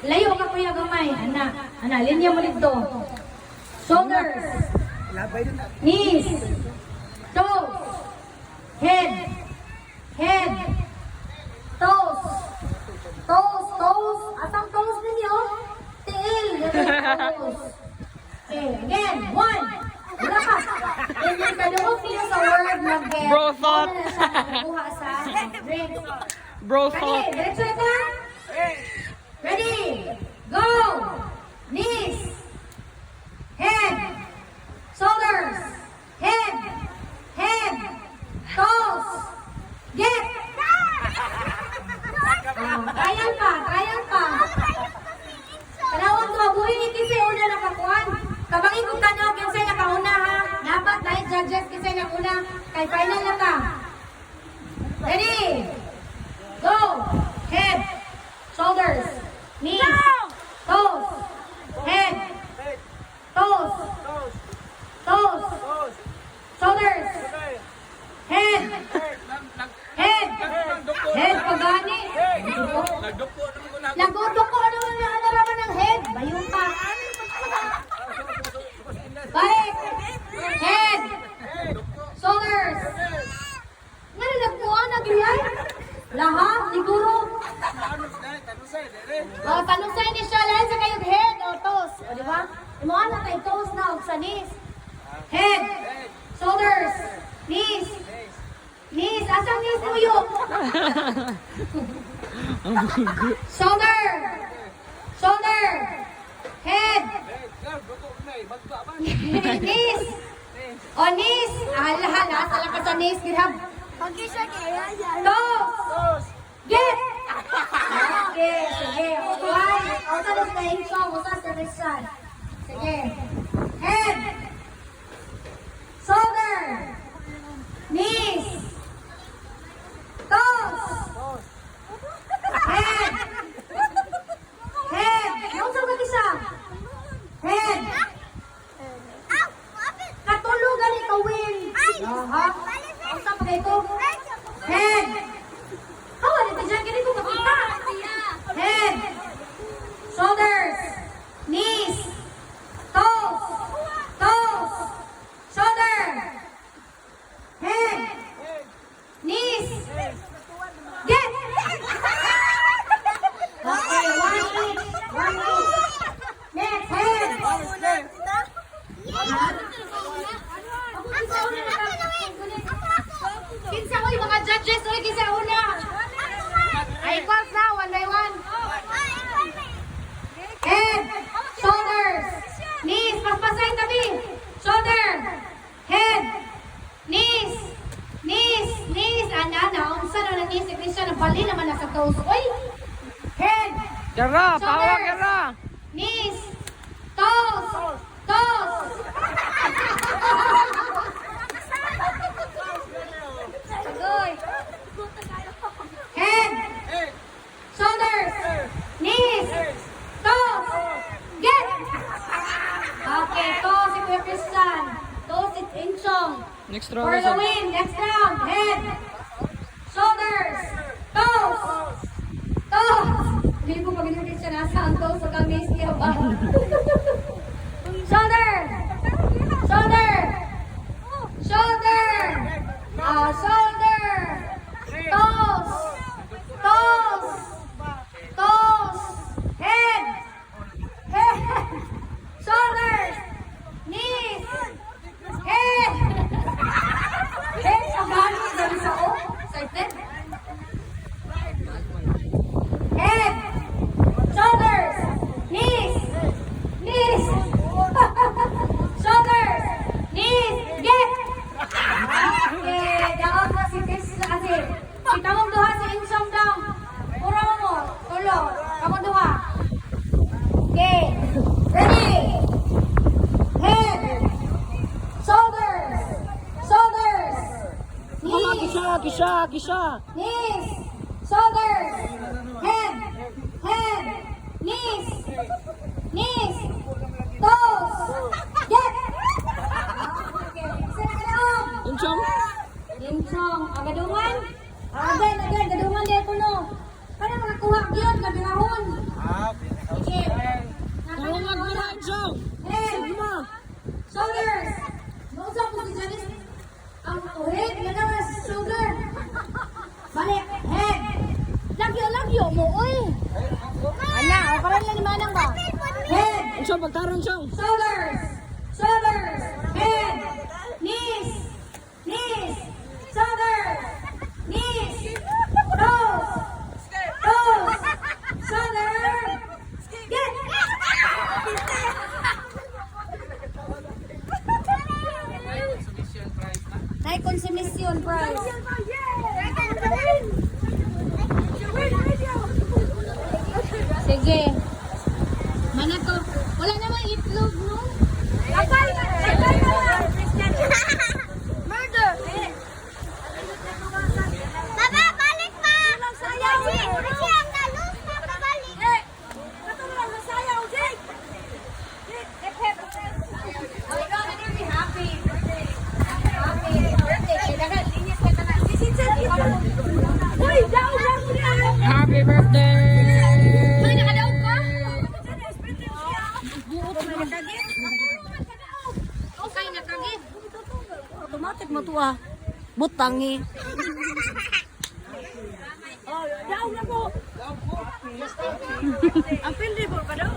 Layo ka kuya gamay. Ana, linya mo dito. Shoulders. Knees. Toes. Head. Toes. Toes. Atang toes ninyo. Tiil. Toes. Okay, again. 1. Wala ka. And yung kadungog niyo sa word na get. Bro thought. Ano na siya nakuha sa drink. Bro thought. Ready? Diretso ito. Ready? Go! Knees. Head. Shoulders. Head. Toes. Get! Trial pa. Kanawag ko, buhay ni Kisay una na kakuan. Kabangin kong tanong, Kisay na kauna ha. Dapat dahil judges Kisay na una. Kay final na ka. Ready? Go! Head. Shoulders. Knees. Toes. Head. Toes. Shoulders. Head. Head pagani. Nagduduko ano naman ng head. Bayong pa. Balik. Head. Shoulders. Nga nagpuan naglihay. Lahat, siguro. Tanusay ni siya lahat sa kayong head o toes. O diba? Imuha na tayo toes na o sa knees. Head. Shoulders. Knees. Asang knees mo yun? Shoulder. Head. Knees. O knees. Hala. Sala ka sa knees. Girhab. Toes. Get. Okay. Sige. Okay. Usas na insong. Usas na resan. Sige. Head. Shoulder. Knees. Toes. Head. Yung sa mag-isa. Head. Katulugan ni Kawin. Aha. Ang sa pag-ito. Head. Hawa, dito dyan. Ganito makita. Head. Shoulders. Knees. Toes. Shoulder. Head. Knees. Get. Okay, one each. Next, head. Kinsa ko yung mga judges. Uy, kinsa una. Ay, equals na. 1 by 1. Head. Shoulders. Knees. Paspasay tabi. Shoulder. Head. Knees. Ana. Unsa na na knees. Christian, bali naman na sa toes. Uy. Head. Kera, pawa Shoulders. kera. Knees. Toes. Agoy. Head. Shoulders. Knees. Toes. Get. Okay, toes si Kuya Christian. Toes si Inchong. Next For round. the win. Next round. Head. Shoulders. Toes. Hindi po pag inagin siya nasa ang toes o kamis niya ba? Shoulder. Shoulder. Toes. Head. Shoulders. Knees. Head. Pagano dari sa o? Excited? Head. Shoulders. Knees. Shoulders. Knees. Get. Okay, daon na si Tesla kasi. Si tamong duha si Insong daw. Puro mo. Tulo. Tamong duha. Okay. Ready. Head. Shoulders. Knees. Kisha. Knees. Shoulders. Head. Knees. Toes. Get. Okay. Isa na kalaom. Inchong. Linsong. Agaduman. Again. Gaduman dito no. Para makakuha yun. Kabirahon. siyang, pagtarong siyang. Shoulders. Shoulders. Head. Knees. Knees. Shoulders. Knees. Toes. Toes. Shoulders. Get. Nay consumption price. Sige. Mana to? Wala namang itlog, no? Apay! Murder! Baba, balik pa! Sayaw, Jake! Kasi ang nalus na pabalik! Katulad na sayaw, Jake! Oh, ikaw na din, happy birthday! Happy birthday! Dagan, linis ka na. Uy, daw, Happy birthday! May nakadaog ka? Okay, nakagit. Automatic mo to ah. Butangi. Oh, daw na po. Ang pindi po ka daw.